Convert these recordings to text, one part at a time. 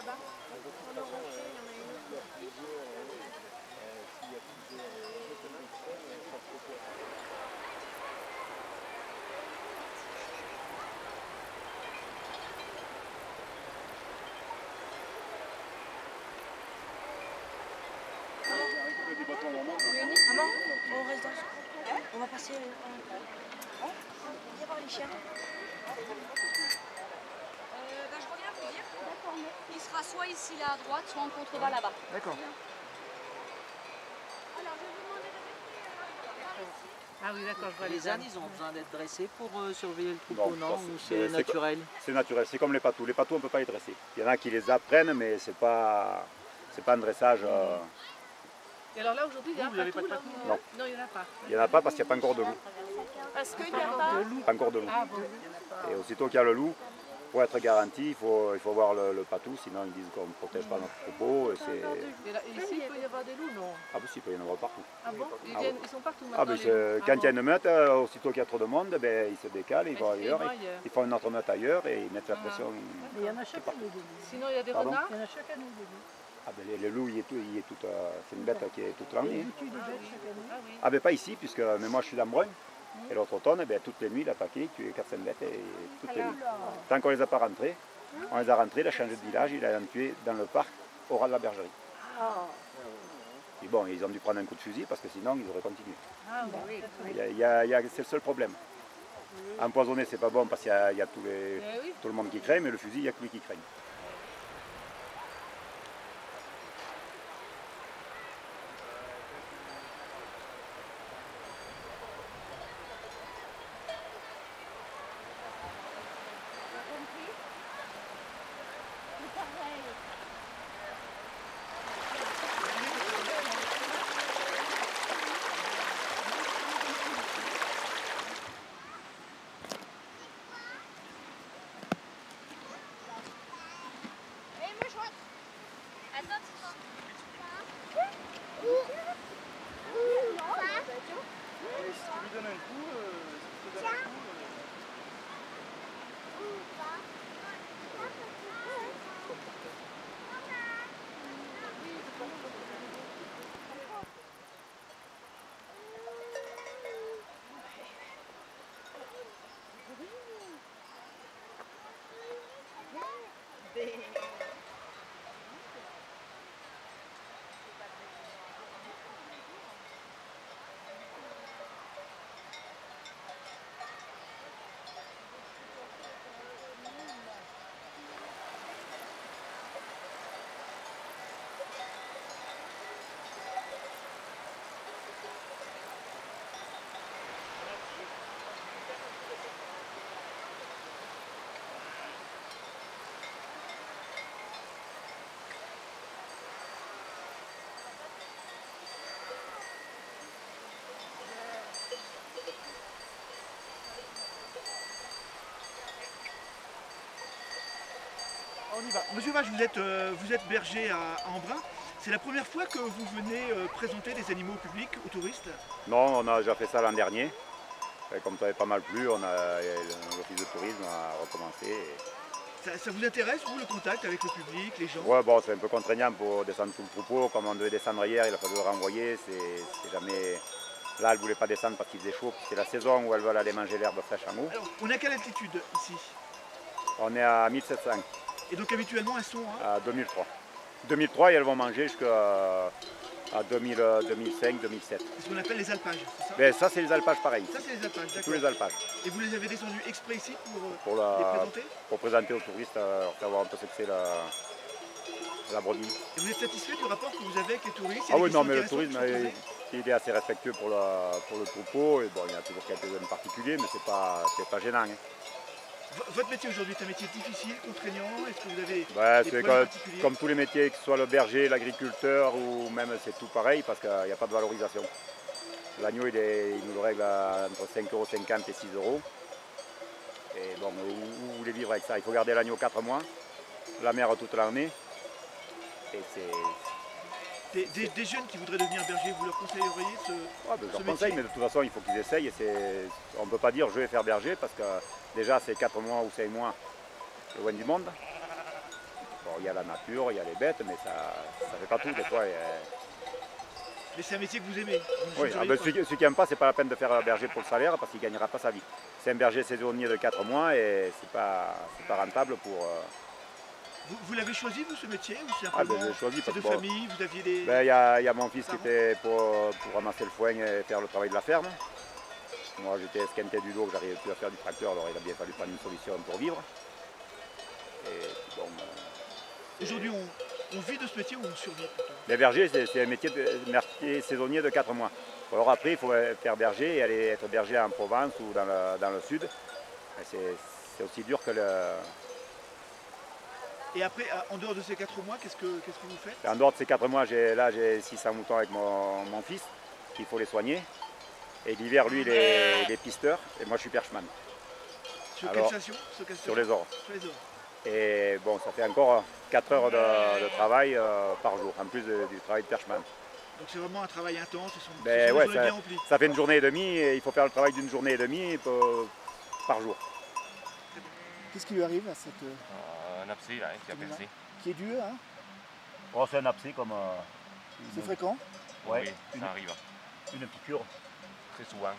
là-bas. On a rocher, il y en a une autre. Maman, on reste dans ce... On va passer... Viens voir les chiens. Je reviens vous dire. Il sera soit ici là à droite, soit en contrebas là-bas. D'accord. Ah oui, d'accord, je vois Les ânes, ils ont besoin d'être dressés pour surveiller le troupeau, non? Ou c'est naturel? C'est naturel, c'est comme les patous. Les patous, on ne peut pas les dresser. Il y en a qui les apprennent, mais c'est pas un dressage. Et alors là, aujourd'hui, il y a un patou, là? Non. Non, il n'y en a pas. Il n'y en a pas parce qu'il n'y a pas encore de loup. Parce qu'il n'y a pas... Pas encore de loup. Ah bon. Et aussitôt qu'il y a le loup, pour être garanti, il faut voir le patou, sinon ils disent qu'on ne protège pas notre troupeau. Et là, et ici, il peut y avoir des loups, non? Ah ben si, il peut y en avoir partout. Ah bon? Ah ouais. Ils sont partout Ah maintenant, ben, les loups. quand il y a une meute, aussitôt qu'il y a trop de monde, ben, ils se décalent, ils vont ailleurs, ils font une autre meute ailleurs et ils mettent la pression. Mais il y en a chaque année des loups. Sinon, il y a des Pardon? renards? Il y en a chaque année des loups. Ah ben, le loup, c'est une bête qui est toute l'année. Ils tuent des bêtes chaque année. Ah oui. Ah ben pas ici, puisque mais moi je suis d'Ambrun. Et l'autre automne, ben, toutes les nuits, il a attaqué, il tuait 400 bêtes et toutes les nuits. Tant qu'on ne les a pas rentrés, on les a rentrés, il a changé de village, il a en tué dans le parc au ras de la bergerie. Et bon, ils ont dû prendre un coup de fusil parce que sinon ils auraient continué. Ah oui. C'est le seul problème. Empoisonner, c'est pas bon parce qu'il y a tout le monde qui craint, mais le fusil, il n'y a que lui qui craint. On y va. Monsieur Vache, vous êtes berger à Embrun. C'est la première fois que vous venez présenter des animaux au public, aux touristes? Non, on a déjà fait ça l'an dernier. Et comme ça avait pas mal plu, l'office de tourisme a recommencé. Ça vous intéresse, vous, le contact avec le public, les gens? Ouais, bon, c'est un peu contraignant pour descendre tout le troupeau. Comme on devait descendre hier, il a fallu le renvoyer. C'est jamais... Là, elle ne voulait pas descendre parce qu'il faisait chaud. C'est la saison où elles veulent aller manger l'herbe fraîche en haut. Alors, on est à quelle altitude ici? On est à 1700. Et donc habituellement, elles sont à 2003. 2003 et elles vont manger jusqu'à 2005, 2007. C'est ce qu'on appelle les alpages, c'est ça? Mais ça, c'est les alpages pareils. Ça, c'est les alpages, d'accord. Tous les alpages. Et vous les avez descendus exprès ici pour les présenter? Pour présenter aux touristes, savoir un peu ce que c'est la brebis. Et vous êtes satisfait du rapport que vous avez avec les touristes? Ah oui, non, mais le tourisme, il est assez respectueux pour le troupeau. Et bon, il y a toujours quelques-uns particuliers, mais c'est pas gênant. Hein. Votre métier aujourd'hui est un métier difficile, contraignant? Est-ce que vous avez des c'est problèmes particuliers? comme tous les métiers, que ce soit le berger, l'agriculteur ou même c'est tout pareil parce qu'il n'y a pas de valorisation. L'agneau, il nous le règle entre 5,50 € et 6 €. Et bon, où vous voulez vivre avec ça? Il faut garder l'agneau 4 mois, la mère toute l'année. Et c'est... Des jeunes qui voudraient devenir berger, vous leur conseilleriez ce je leur métier? conseille, mais de toute façon, il faut qu'ils essayent. On ne peut pas dire je vais faire berger parce que déjà, c'est 4 mois ou 5 mois loin du monde. Bon, il y a la nature, il y a les bêtes, mais ça ne fait pas tout des fois. Mais c'est un métier que vous aimez. Vous Oui, changeriez pas. celui qui n'aime pas, c'est pas la peine de faire berger pour le salaire parce qu'il ne gagnera pas sa vie. C'est un berger saisonnier de 4 mois et c'est pas rentable pour... Vous l'avez choisi, vous, ce métier ou c'est Ah, ben, simplement j'ai choisi c'est parce de que bon, famille, vous aviez des... ben, y a mon fils qui était pour ramasser le foin et faire le travail de la ferme. Moi, j'étais esquinté du dos, que j'arrivais plus à faire du tracteur, alors il a bien fallu prendre une solution pour vivre. Et bon, Aujourd'hui, on vit de ce métier ou on survit plutôt? les bergers, c'est un métier saisonnier de 4 mois. Alors après, il faut faire berger et aller être berger en Provence ou dans le sud. C'est aussi dur que le... Et après, en dehors de ces 4 mois, qu'est-ce que vous faites? En dehors de ces 4 mois, j'ai 600 moutons avec mon fils, qu'il faut les soigner. Et l'hiver, lui, il est pisteur, et moi je suis perchman. Sur Alors, quelle station? sur les ors. Sur les ors. Et bon, ça fait encore 4 heures de travail par jour, en plus du travail de perchman. Donc c'est vraiment un travail intense, ce sont Ben des ouais, journées bien remplies. ça fait une journée et demie, et il faut faire le travail d'une journée et demie par jour. Qu'est-ce qui lui arrive à cette... Un abcès là, qui a percé. qui est dû, hein? Oh, c'est un abcès comme... C'est fréquent? Ouais, Oui, ça arrive. une piqûre. Très souvent.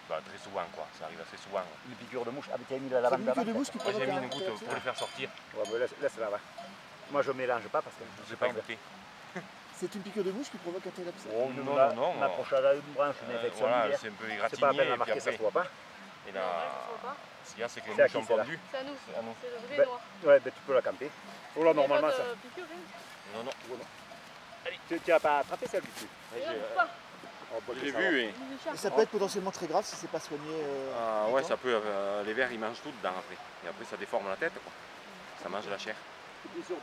Bah, très souvent quoi, ça arrive assez souvent. Une piqûre de mouche. Ah, mais tu as mis la C'est lavande une d'avant, piqûre de mouche qui Moi provoque j'ai mis un... une goutte pour les faire sortir. Ouais, ben laisse-la, ouais. Moi je mélange pas parce que je Je sais n'ai pas goûté. C'est une piqûre de mouche qui provoque un tel abcès? Oh non. On approche à une branche, une infection Voilà, d'hiver. c'est un peu C'est pas la peine égratigné de et puis marquer, ça après. se voit pas. Et là, ce qu'il y a, c'est que les C'est à mouches qui, ont celle-là? pondu. C'est à nous. C'est à nous. C'est le vrai Ben, noir. ouais, ben tu peux la camper. Oh là, normalement ça. Piqûre, hein. Non. Allez, tu n'as pas attrapé celle du dessus. Je l'ai vu et... Et ça peut être potentiellement très grave si c'est pas soigné. Ah, ouais, longtemps. ça peut. Les vers ils mangent tout dedans après. Et après ça déforme la tête quoi. Ça mange la chair.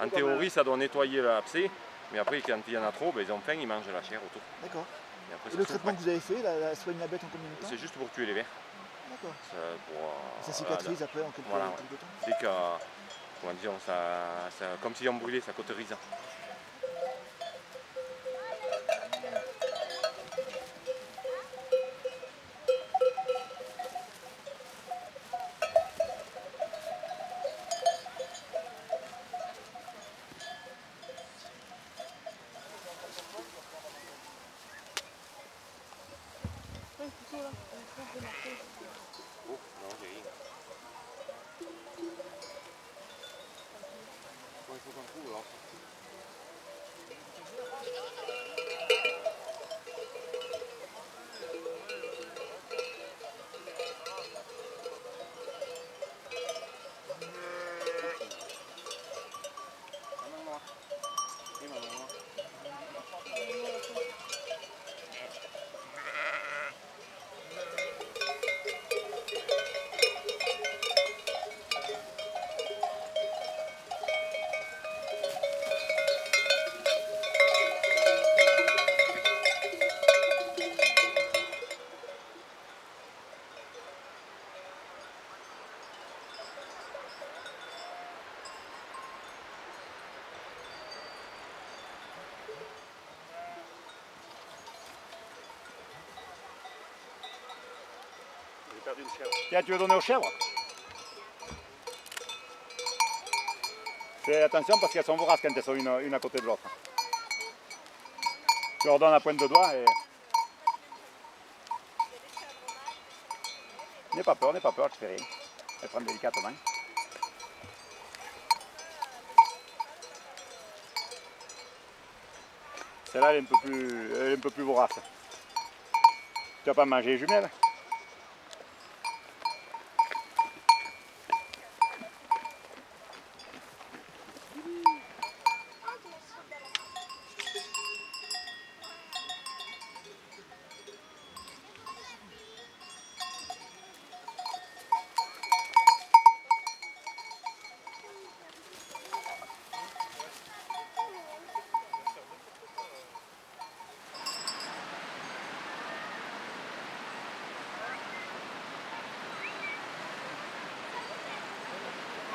En théorie, ça doit nettoyer l'abcès. Mais après, quand il y en a trop, ben, ils ont faim, ils mangent la chair autour. D'accord. Et après, Et ça le souffre. traitement que vous avez fait, la soigne la bête en combien de temps? C'est juste pour tuer les vers. D'accord. Ça, Ça cicatrise après en quelques Voilà, ouais. temps? Dès que, comment dire, comme si on brûlait, ça cauterise. Oh, non, j'ai rien. Ouais, il faut qu'on trouve alors. Tiens, tu veux donner aux chèvres? Fais attention parce qu'elles sont voraces quand elles sont une à côté de l'autre. Tu leur donnes la pointe de doigt et... N'aie pas peur, je fais rien. Elles prennent délicatement. Celle-là, elle est un peu plus vorace. Tu vas pas manger les jumelles?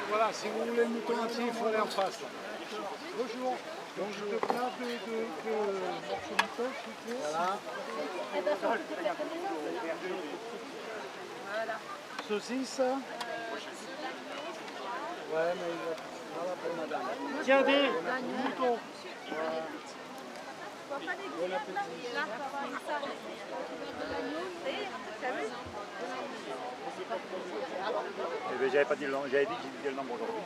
Voilà, si vous voulez le mouton entier, il faut aller en face. Bonjour. Donc je te plein de morceaux de mouton, s'il vous plaît. Voilà. Saucisse. Ouais, mais Tiens, des moutons. J'avais pas dit le nom, j'avais dit que j'ai dit le nombre aujourd'hui.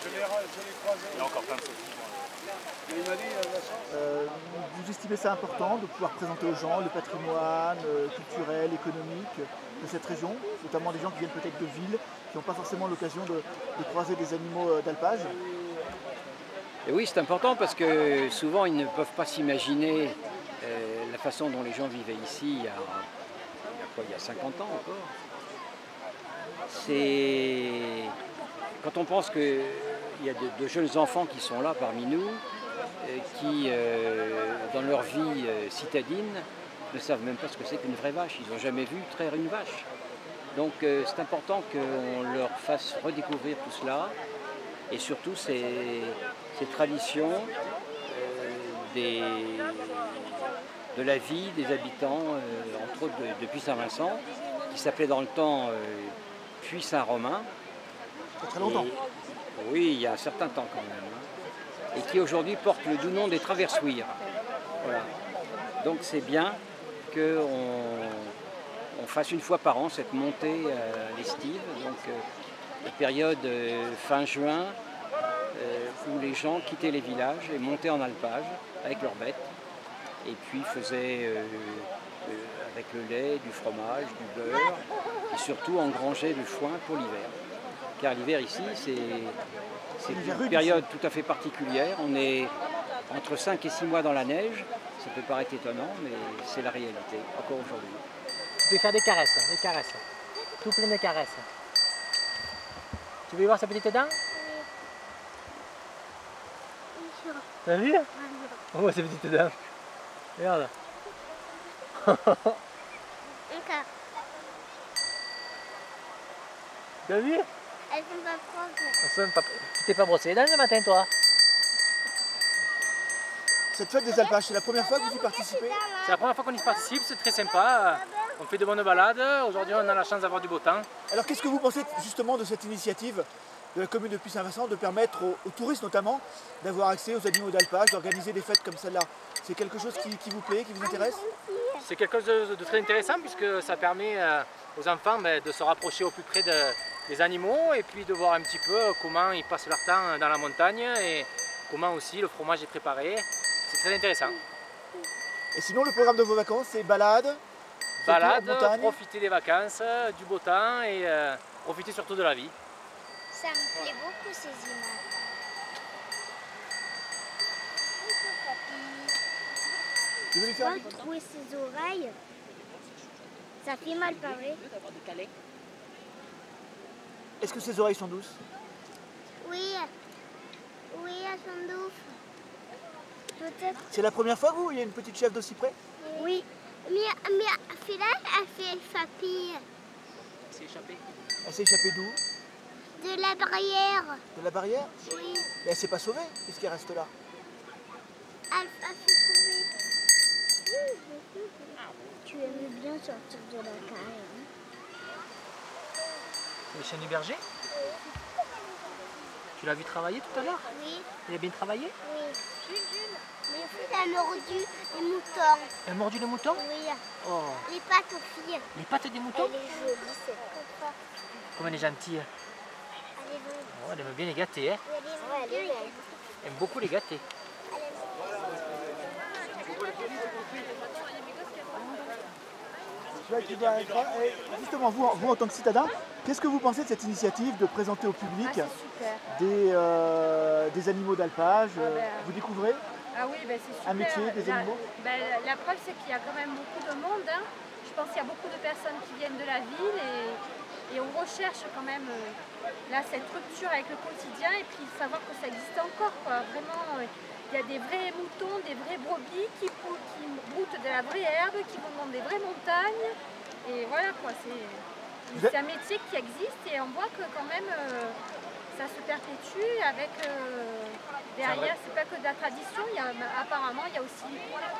Il y a encore plein de choses. Vous estimez ça important de pouvoir présenter aux gens le patrimoine culturel, économique de cette région, notamment des gens qui viennent peut-être de villes, qui n'ont pas forcément l'occasion de croiser des animaux d'alpage? Et oui, c'est important parce que souvent ils ne peuvent pas s'imaginer la façon dont les gens vivaient ici il y a 50 ans encore. Quand on pense qu'il y a de jeunes enfants qui sont là parmi nous, qui dans leur vie citadine ne savent même pas ce que c'est qu'une vraie vache. Ils n'ont jamais vu traire une vache. Donc c'est important qu'on leur fasse redécouvrir tout cela et surtout ces traditions de la vie des habitants, entre autres de Puy-Saint-Vincent, qui s'appelait dans le temps Puy-Saint-Romain. C'est très longtemps. Oui, il y a un certain temps quand même. Et qui aujourd'hui porte le doux nom des Traversoirs. Voilà. Donc c'est bien qu'on fasse une fois par an cette montée à l'estive, donc la période fin juin, où les gens quittaient les villages et montaient en alpage avec leurs bêtes, et puis faisaient avec le lait, du fromage, du beurre, et surtout engranger du foin pour l'hiver. Car l'hiver ici, c'est une période tout à fait particulière. On est entre 5 et 6 mois dans la neige. Ça peut paraître étonnant, mais c'est la réalité, encore aujourd'hui. Tu peux faire des caresses, tout plein de caresses. Tu veux voir sa petite dent? T'as vu? On voit ses petites dents. Regarde. T'as vu? Elles sont pas propres. Tu t'es pas brossé les dents le matin, toi? Cette fête des alpages, c'est la première fois que vous y participez? C'est la première fois qu'on y participe, c'est très sympa. On fait de bonnes balades. Aujourd'hui, on a la chance d'avoir du beau temps. Alors, qu'est-ce que vous pensez justement de cette initiative de la commune de Puy-Saint-Vincent de permettre aux touristes notamment d'avoir accès aux animaux d'alpage, d'organiser des fêtes comme celle-là? C'est quelque chose qui vous plaît, qui vous intéresse? C'est quelque chose de très intéressant puisque ça permet aux enfants de se rapprocher au plus près des animaux et puis de voir un petit peu comment ils passent leur temps dans la montagne et comment aussi le fromage est préparé. C'est très intéressant. Et sinon, le programme de vos vacances, c'est balade, profiter des vacances, du beau temps et profiter surtout de la vie. Ça me plaît beaucoup ces images. Tu veux lui faire trouver ses oreilles. Ça fait mal parler. Est-ce que ses oreilles sont douces? Oui. Oui, elles sont douces. Peut-être. C'est la première fois que vous voyez une petite chèvre d'aussi près? Oui. Mais Phila, elle s'est échappée. Elle s'est échappée? Elle s'est échappée d'où? De la barrière. De la barrière? Oui. Mais elle s'est pas sauvée puisqu'elle reste là. Elle s'est sauvée. Tu aimais bien sortir de la carrière. C'est le chien du berger? Tu l'as vu travailler tout à l'heure? Oui. Il a bien travaillé? Oui. Mais elle a mordu les moutons. Elle a mordu les moutons? Oui. Oh. Les pattes aux filles. Les pattes des moutons? Elle est jolie, cette papa. Comme elle est gentille. Oh, elle aime bien les gâter. Hein? Elle aime beaucoup les gâter. Justement, vous en tant que citadin, qu'est-ce que vous pensez de cette initiative de présenter au public des animaux d'alpage? Vous découvrez c'est super. Un métier, des animaux? La preuve, c'est qu'il y a quand même beaucoup de monde. Je pense qu'il y a beaucoup de personnes qui viennent de la ville et on recherche quand même cette rupture avec le quotidien et puis savoir que ça existe encore. Vraiment, il y a des vrais moutons, des vraies brebis qui broutent de la vraie herbe, qui vont dans des vraies montagnes. Et voilà quoi, c'est un métier qui existe et on voit que quand même ça se perpétue avec derrière, c'est pas que de la tradition, apparemment il y a aussi,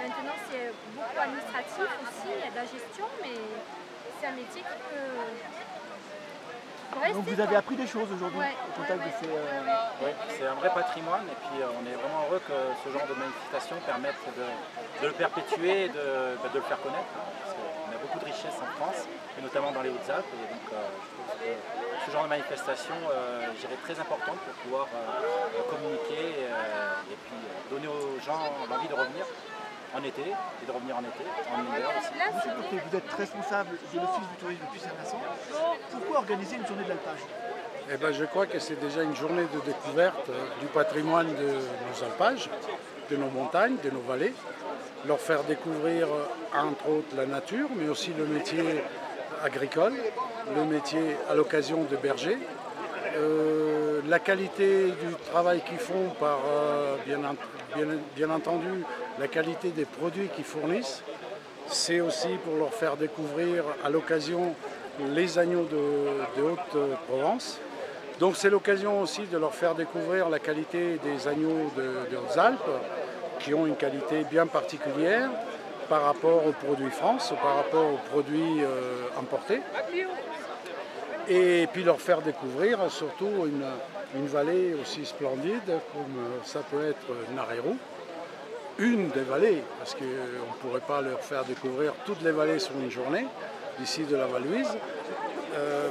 maintenant c'est beaucoup administratif aussi, il y a de la gestion, mais c'est un métier qui peut rester. Donc vous avez appris des choses aujourd'hui au contact de ces... Oui, c'est un vrai patrimoine et puis on est vraiment heureux que ce genre de manifestation permette de le perpétuer et de le faire connaître. Parce qu'on a beaucoup de richesses en France, et notamment dans les Hautes-Alpes. Et donc je trouve que ce genre de manifestation je dirais, très importante pour pouvoir communiquer et puis donner aux gens l'envie de revenir en été et de revenir en été, en hiver aussi. Monsieur Courtier, vous êtes responsable de l'Office du tourisme depuis Saint-Vincent. Pourquoi organiser une journée de l'alpage? Je crois que c'est déjà une journée de découverte du patrimoine de nos alpages, de nos montagnes, de nos vallées. Leur faire découvrir entre autres la nature, mais aussi le métier agricole, le métier à l'occasion de berger. La qualité du travail qu'ils font par, bien entendu, la qualité des produits qu'ils fournissent. C'est aussi pour leur faire découvrir à l'occasion les agneaux de Haute-Provence. Donc c'est l'occasion aussi de leur faire découvrir la qualité des agneaux de Hautes-Alpes, qui ont une qualité bien particulière par rapport aux produits France, par rapport aux produits importés. Et puis leur faire découvrir surtout une vallée aussi splendide comme ça peut être Narérou. Une des vallées, parce qu'on ne pourrait pas leur faire découvrir toutes les vallées sur une journée, ici de la Valuise.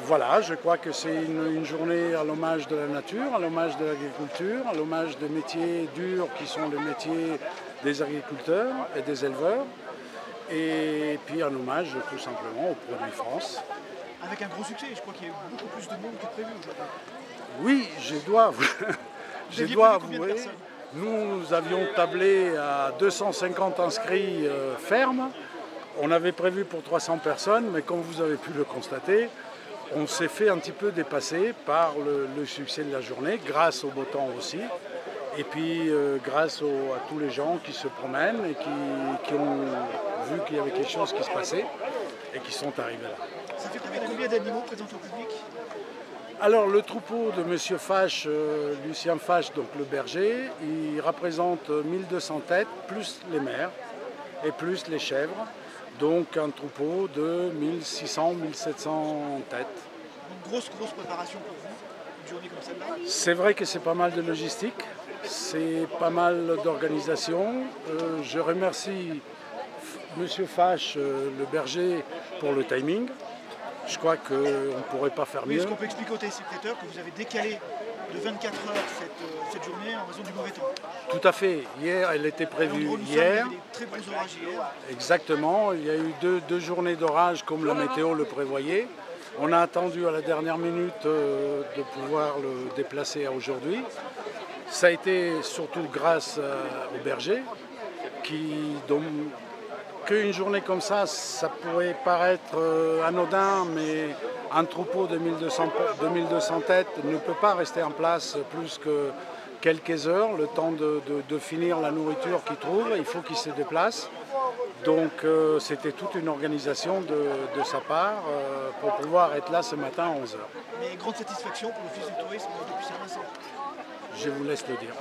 Voilà, je crois que c'est une journée à l'hommage de la nature, à l'hommage de l'agriculture, à l'hommage des métiers durs qui sont les métiers des agriculteurs et des éleveurs, et puis un hommage tout simplement aux produits France. Avec un gros succès, je crois qu'il y a eu beaucoup plus de monde que prévu aujourd'hui. Oui, je dois avouer, nous avions tablé à 250 inscrits fermes. On avait prévu pour 300 personnes, mais comme vous avez pu le constater, on s'est fait un petit peu dépasser par le succès de la journée, grâce au beau temps aussi, et puis grâce à tous les gens qui se promènent et qui ont vu qu'il y avait quelque chose qui se passait et qui sont arrivés là. Ça fait combien d'animaux présentés au public? Alors le troupeau de M. Fache, Lucien Fache, donc le berger, il représente 1200 têtes, plus les mères et plus les chèvres. Donc un troupeau de 1600-1700 têtes. Une grosse préparation pour vous, une journée comme celle-là? C'est vrai que c'est pas mal de logistique, c'est pas mal d'organisation. Je remercie M. Fache, le berger, pour le timing. Je crois qu'on ne pourrait pas faire mieux. Est-ce qu'on peut expliquer aux téléspectateurs que vous avez décalé de 24 heures cette journée en raison du mauvais temps? Tout à fait. Hier, elle était prévue hier. Il y a eu des très gros orages hier. Exactement. Il y a eu deux journées d'orage comme la météo le prévoyait. On a attendu à la dernière minute de pouvoir le déplacer à aujourd'hui. Ça a été surtout grâce aux bergers qu'une journée comme ça pourrait paraître anodin, mais un troupeau de 1200 têtes ne peut pas rester en place plus que quelques heures, le temps de finir la nourriture qu'il trouve, il faut qu'il se déplace. Donc c'était toute une organisation de sa part pour pouvoir être là ce matin à 11h. Mais grande satisfaction pour l'Office du tourisme depuis Saint-Vincent. Je vous laisse le dire.